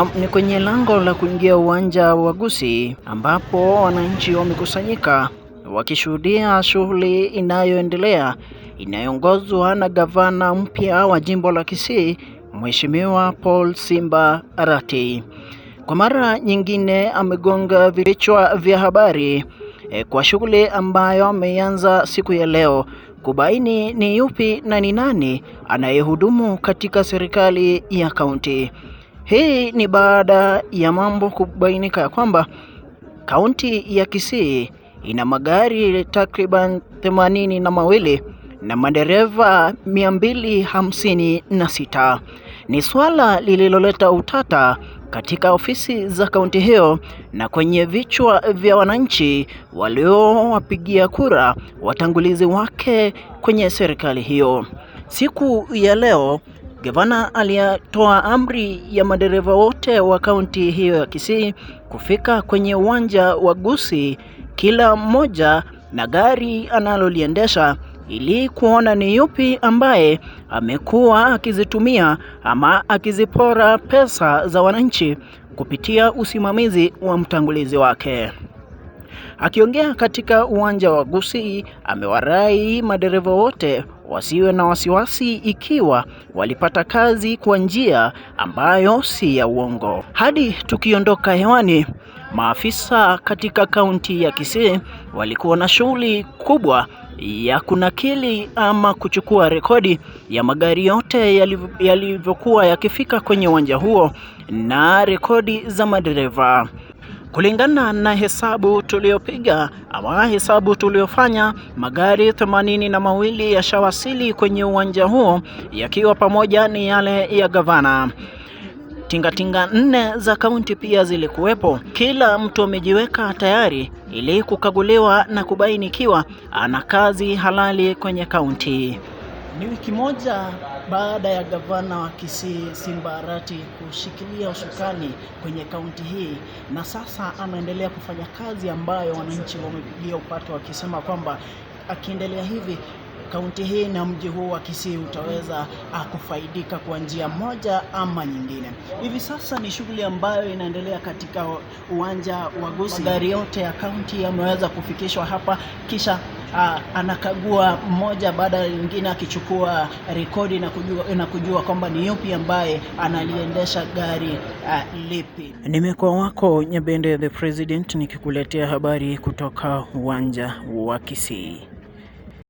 Na ni kwenye lango la kuingia uwanja wa Gusii ambapo wananchi wamekusanyika wakishuhudia shughuli inayoendelea inayoongozwa na gavana mpya wa jimbo la Kisii, Mheshimiwa Paul Simba Arati. Kwa mara nyingine amegonga vichwa vya habari kwa shughuli ambayo ameanza siku ya leo kubaini ni yupi na ni nani anayehudumu katika serikali ya kaunti. Hii ni baada ya mambo kubainika ya kwamba kaunti ya Kisii ina magari takriban 82 na madereva 256. Ni swala lililoleta utata katika ofisi za kaunti hiyo na kwenye vichwa vya wananchi waliowapigia kura watangulizi wake kwenye serikali hiyo. Siku ya leo gavana alitoa amri ya madereva wote wa kaunti hiyo ya Kisii kufika kwenye uwanja wa Gusii, kila mmoja na gari analoliendesha, ili kuona ni yupi ambaye amekuwa akizitumia ama akizipora pesa za wananchi kupitia usimamizi wa mtangulizi wake. Akiongea katika uwanja wa Gusii, amewarai madereva wote wasiwe na wasiwasi ikiwa walipata kazi kwa njia ambayo si ya uongo. Hadi tukiondoka hewani, maafisa katika kaunti ya Kisii walikuwa na shughuli kubwa ya kunakili ama kuchukua rekodi ya magari yote yalivyokuwa yakifika kwenye uwanja huo na rekodi za madereva. Kulingana na hesabu tuliopiga ama hesabu tuliofanya, magari 82 yashawasili kwenye uwanja huo, yakiwa pamoja ni yale ya gavana. Tingatinga 4 za kaunti pia zilikuwepo. Kila mtu amejiweka tayari ili kukaguliwa na kubaini ikiwa ana kazi halali kwenye kaunti. Ni wiki moja baada ya gavana wa Kisii Simba Arati kushikilia usukani kwenye kaunti hii, na sasa anaendelea kufanya kazi ambayo wananchi wamepigia upato wakisema kwamba akiendelea hivi kaunti hii na mji huu wa Kisii utaweza kufaidika kwa njia moja ama nyingine. Hivi sasa ni shughuli ambayo inaendelea katika uwanja wa Gusii. Magari yote ya kaunti yameweza kufikishwa hapa, kisha anakagua mmoja baada ya mwingine akichukua rekodi na kujua kwamba ni yupi ambaye analiendesha gari lipi. Nimekuwa wako Nyabende the President nikikuletea habari kutoka uwanja wa Kisii.